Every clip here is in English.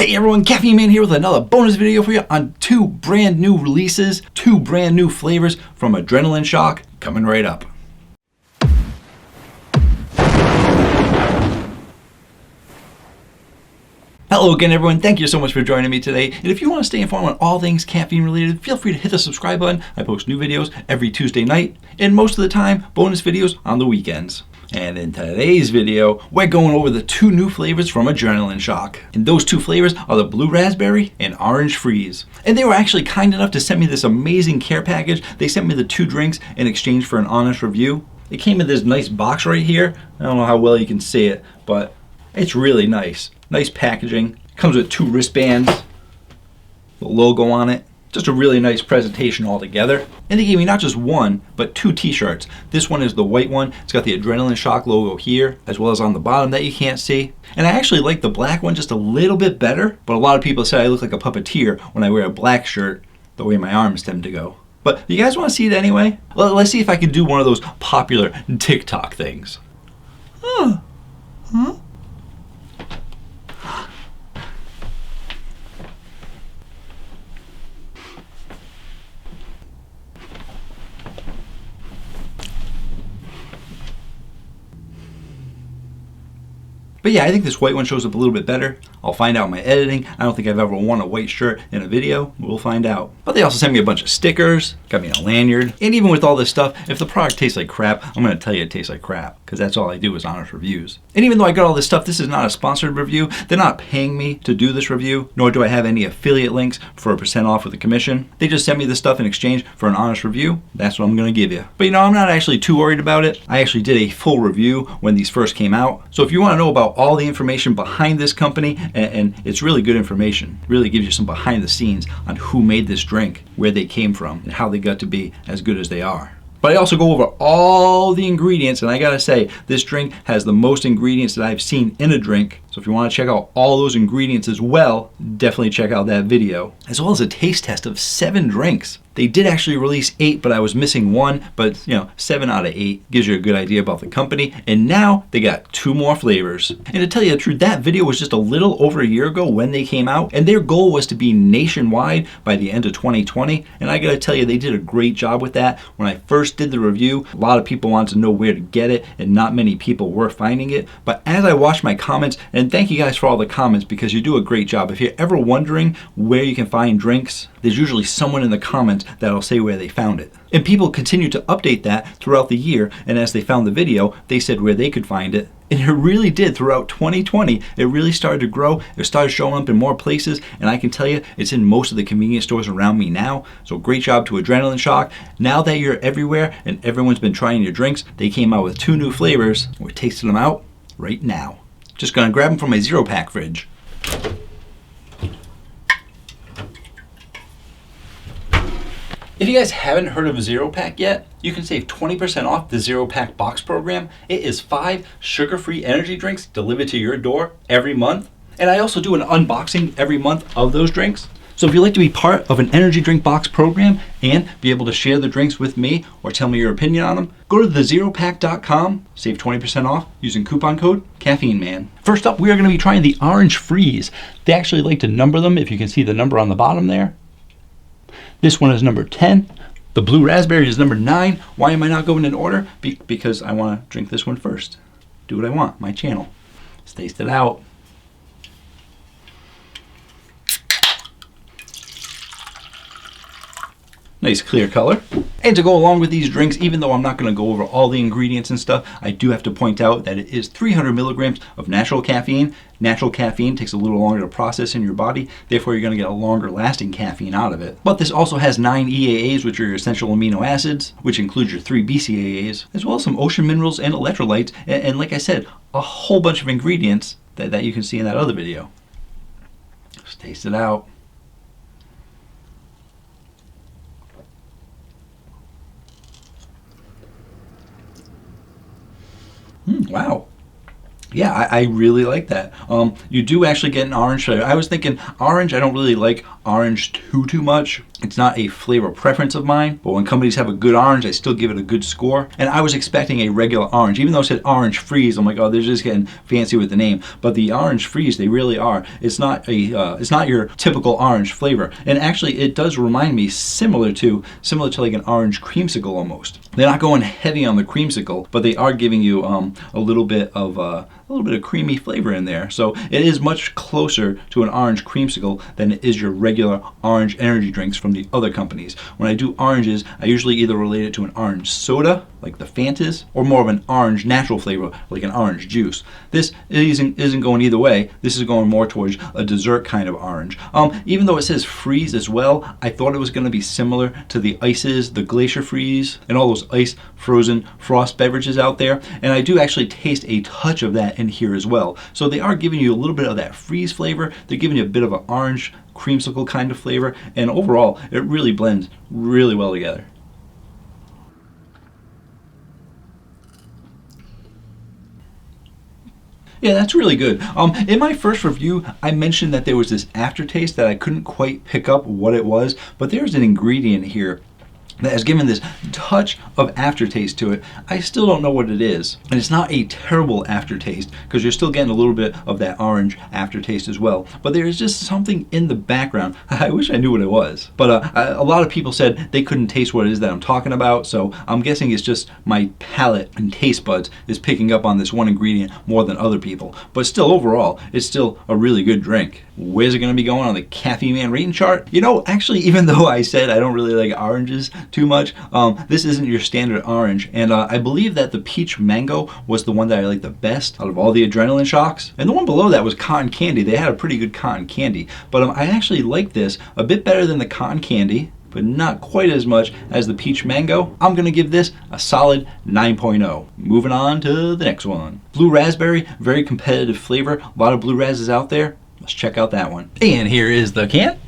Hey everyone, Caffeine Man here with another bonus video for you on two brand new releases, two brand new flavors from Adrenaline Shoc coming right up. Hello again everyone, thank you so much for joining me today. And if you want to stay informed on all things caffeine related, feel free to hit the subscribe button. I post new videos every Tuesday night, and most of the time, bonus videos on the weekends. And in today's video, we're going over the two new flavors from Adrenaline Shoc. And those two flavors are the Blue Raspberry and Orange Freeze. And they were actually kind enough to send me this amazing care package. They sent me the two drinks in exchange for an honest review. It came in this nice box right here. I don't know how well you can see it, but it's really nice. Nice packaging. Comes with two wristbands, the logo on it. Just a really nice presentation altogether. And they gave me not just one, but two t-shirts. This one is the white one. It's got the Adrenaline Shoc logo here, as well as on the bottom that you can't see. And I actually like the black one just a little bit better, but a lot of people say I look like a puppeteer when I wear a black shirt, the way my arms tend to go. But you guys want to see it anyway? Let's see if I can do one of those popular TikTok things. Huh? But yeah, I think this white one shows up a little bit better. I'll find out in my editing. I don't think I've ever worn a white shirt in a video. We'll find out. But they also sent me a bunch of stickers, got me a lanyard. And even with all this stuff, if the product tastes like crap, I'm gonna tell you it tastes like crap, because that's all I do is honest reviews. And even though I got all this stuff, this is not a sponsored review. They're not paying me to do this review, nor do I have any affiliate links for a % off with a commission. They just sent me this stuff in exchange for an honest review. That's what I'm gonna give you. But you know, I'm not actually too worried about it. I actually did a full review when these first came out. So if you wanna know about all the information behind this company, and it's really good information, really gives you some behind the scenes on who made this drink, where they came from, and how they got to be as good as they are. But I also go over all the ingredients, and I gotta say, this drink has the most ingredients that I've seen in a drink. So if you wanna check out all those ingredients as well, definitely check out that video. As well as a taste test of 7 drinks. They did actually release 8, but I was missing 1, but you know, 7 out of 8 gives you a good idea about the company. And now they got 2 more flavors. And to tell you the truth, that video was just a little over a year ago when they came out, and their goal was to be nationwide by the end of 2020. And I gotta tell you, they did a great job with that. When I first did the review, a lot of people wanted to know where to get it, and not many people were finding it. But as I watched my comments, and thank you guys for all the comments because you do a great job. If you're ever wondering where you can find drinks, there's usually someone in the comments that'll say where they found it. And people continue to update that throughout the year, and as they found the video, they said where they could find it. And it really did throughout 2020. It really started to grow. It started showing up in more places, and I can tell you it's in most of the convenience stores around me now. So great job to Adrenaline Shoc. Now that you're everywhere and everyone's been trying your drinks, they came out with 2 new flavors. We're tasting them out right now. Just gonna grab them from my 0-pack fridge. If you guys haven't heard of a 0-pack yet, you can save 20% off the 0-pack box program. It is 5 sugar-free energy drinks delivered to your door every month. And I also do an unboxing every month of those drinks. So if you'd like to be part of an energy drink box program and be able to share the drinks with me or tell me your opinion on them, go to the0pack.com, save 20% off using coupon code CaffeineMan. First up, we are going to be trying the Orange Freeze. They actually like to number them, if you can see the number on the bottom there. This one is number 10. The Blue Raspberry is number 9. Why am I not going in order? Because I want to drink this one first. Do what I want, my channel. Let's taste it out. Nice clear color. And to go along with these drinks, even though I'm not going to go over all the ingredients and stuff, I do have to point out that it is 300 milligrams of natural caffeine. Natural caffeine takes a little longer to process in your body, therefore you're going to get a longer lasting caffeine out of it. But this also has 9 EAAs, which are your essential amino acids, which includes your 3 BCAAs, as well as some ocean minerals and electrolytes, and like I said, a whole bunch of ingredients that you can see in that other video. Let's taste it out. Wow, Yeah, I really like that. You do actually get an orange flavor. I was thinking orange, I don't really like orange too much. It's not a flavor preference of mine, but when companies have a good orange, I still give it a good score. And I was expecting a regular orange. Even though it said orange freeze, I'm like, oh, they're just getting fancy with the name. But the orange freeze, they really are. It's not your typical orange flavor. And actually, it does remind me similar to like an orange creamsicle almost. They're not going heavy on the creamsicle, but they are giving you a little bit of creamy flavor in there. So it is much closer to an orange creamsicle than it is your regular orange energy drinks from the other companies. When I do oranges, I usually either relate it to an orange soda, like the Fantas, or more of an orange natural flavor, like an orange juice. This isn't going either way. This is going more towards a dessert kind of orange. Even though it says freeze as well, I thought it was going to be similar to the ices, the glacier freeze, and all those ice frozen frost beverages out there. And I do actually taste a touch of that in here as well. So they are giving you a little bit of that freeze flavor. They're giving you a bit of an orange creamsicle kind of flavor, and overall it really blends really well together. Yeah, that's really good. In my first review, I mentioned that there was this aftertaste that I couldn't quite pick up what it was, but there's an ingredient here that has given this touch of aftertaste to it. I still don't know what it is. And it's not a terrible aftertaste because you're still getting a little bit of that orange aftertaste as well. But there is just something in the background. I wish I knew what it was. But a lot of people said they couldn't taste what it is that I'm talking about. So I'm guessing it's just my palate and taste buds is picking up on this one ingredient more than other people. But still, overall, it's still a really good drink. Where's it going to be going on the Caffeine Man rating chart? You know, actually, even though I said I don't really like oranges too much, this isn't your standard orange. And I believe that the peach mango was the one that I liked the best out of all the adrenaline shocks. And the one below that was cotton candy. They had a pretty good cotton candy. But I actually like this a bit better than the cotton candy, but not quite as much as the peach mango. I'm gonna give this a solid 9.0. Moving on to the next one. Blue raspberry, very competitive flavor. A lot of blue razzes out there. Let's check out that one. And here is the can.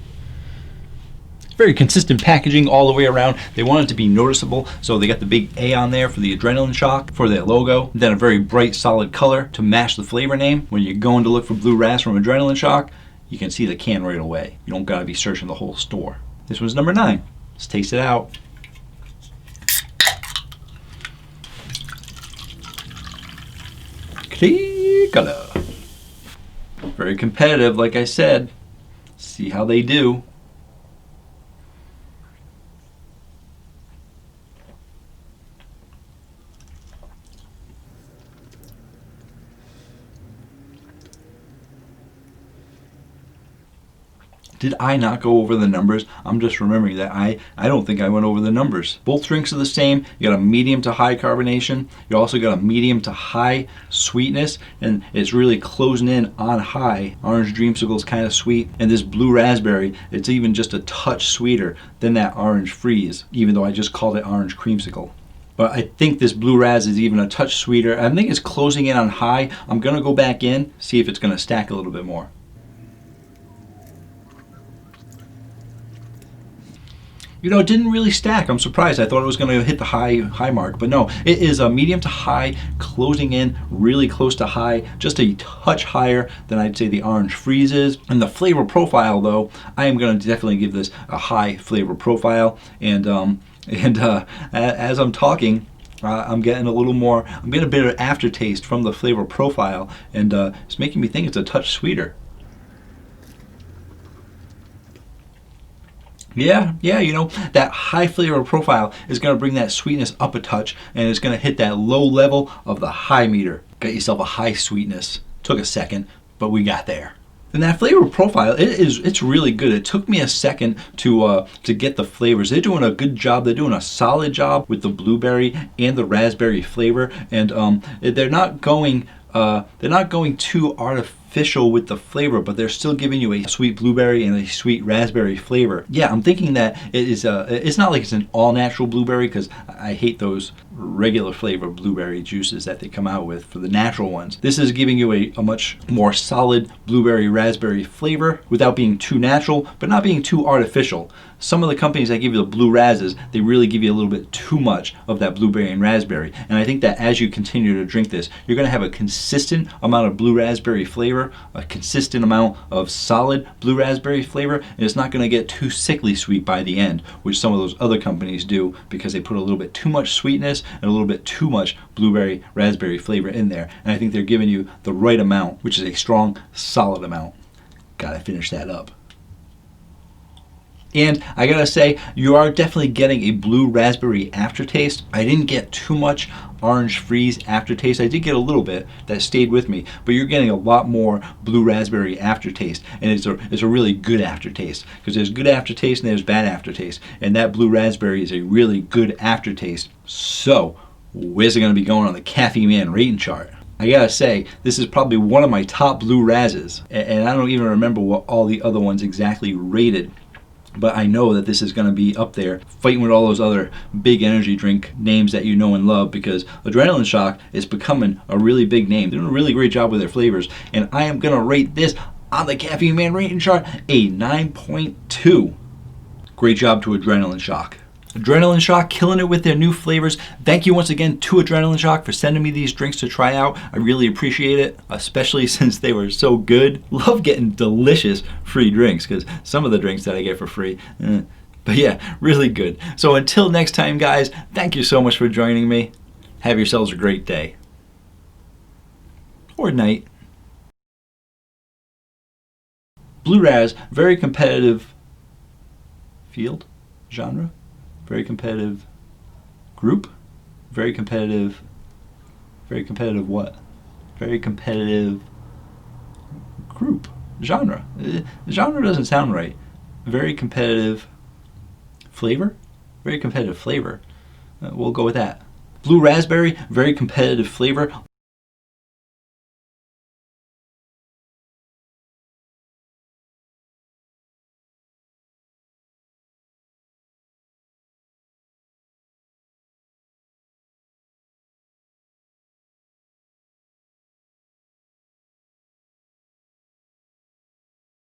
Very consistent packaging all the way around. They want it to be noticeable, so they got the big A on there for the adrenaline shock for their logo. Then a very bright, solid color to match the flavor name. When you're going to look for blue razz from adrenaline shock, you can see the can right away. You don't gotta be searching the whole store. This one's number 9. Let's taste it out. Clear color. Very competitive, like I said. See how they do. Did I not go over the numbers? I'm just remembering that I don't think I went over the numbers. Both drinks are the same. You got a medium to high carbonation. You also got a medium to high sweetness, and it's really closing in on high. Orange Dreamsicle is kind of sweet, and this blue raspberry, it's even just a touch sweeter than that orange freeze, even though I just called it orange creamsicle. But I think this blue raz is even a touch sweeter. I think it's closing in on high. I'm gonna go back in, see if it's gonna stack a little bit more. You know, it didn't really stack. I'm surprised. I thought it was going to hit the high mark, but no. It is a medium to high, closing in really close to high, just a touch higher than I'd say the orange freeze is. And the flavor profile, though, I am going to definitely give this a high flavor profile. And as I'm talking, I'm getting I'm getting a bit of aftertaste from the flavor profile, and it's making me think it's a touch sweeter. Yeah, you know, that high flavor profile is going to bring that sweetness up a touch, and it's going to hit that low level of the high meter. Got yourself a high sweetness. Took a second, but we got there. And that flavor profile, it's really good. It took me a second to get the flavors. They're doing a good job. They're doing a solid job with the blueberry and the raspberry flavor, and they're not going too artificial with the flavor, but they're still giving you a sweet blueberry and a sweet raspberry flavor. Yeah, I'm thinking that it is. It's not like it's an all natural blueberry, because I hate those regular flavor blueberry juices that they come out with for the natural ones. This is giving you a much more solid blueberry raspberry flavor without being too natural, but not being too artificial. Some of the companies that give you the blue razzes, they really give you a little bit too much of that blueberry and raspberry. And I think that as you continue to drink this, you're going to have a consistent amount of blue raspberry flavor, a consistent amount of solid blue raspberry flavor, and it's not going to get too sickly sweet by the end, which some of those other companies do because they put a little bit too much sweetness and a little bit too much blueberry raspberry flavor in there. And I think they're giving you the right amount, which is a strong, solid amount. Gotta finish that up. And I gotta say, you are definitely getting a blue raspberry aftertaste. I didn't get too much orange freeze aftertaste. I did get a little bit that stayed with me, but you're getting a lot more blue raspberry aftertaste, and it's a really good aftertaste, because there's good aftertaste and there's bad aftertaste, and that blue raspberry is a really good aftertaste. So, where's it gonna be going on the Caffeine Man rating chart? I gotta say, this is probably one of my top blue razzes, and I don't even remember what all the other ones exactly rated. But I know that this is going to be up there fighting with all those other big energy drink names that you know and love, because Adrenaline Shoc is becoming a really big name. They're doing a really great job with their flavors, and I am going to rate this on the Caffeine Man rating chart a 9.2. Great job to Adrenaline Shoc. Adrenaline Shoc killing it with their new flavors. Thank you once again to Adrenaline Shoc for sending me these drinks to try out. I really appreciate it, especially since they were so good. Love getting delicious free drinks, because some of the drinks that I get for free, but yeah, really good. So until next time, guys, thank you so much for joining me. Have yourselves a great day. Or night. Blue Raz, very competitive field, genre. Very competitive group, very competitive what? Very competitive group, genre. Genre doesn't sound right. Very competitive flavor, very competitive flavor. We'll go with that. Blue raspberry, very competitive flavor.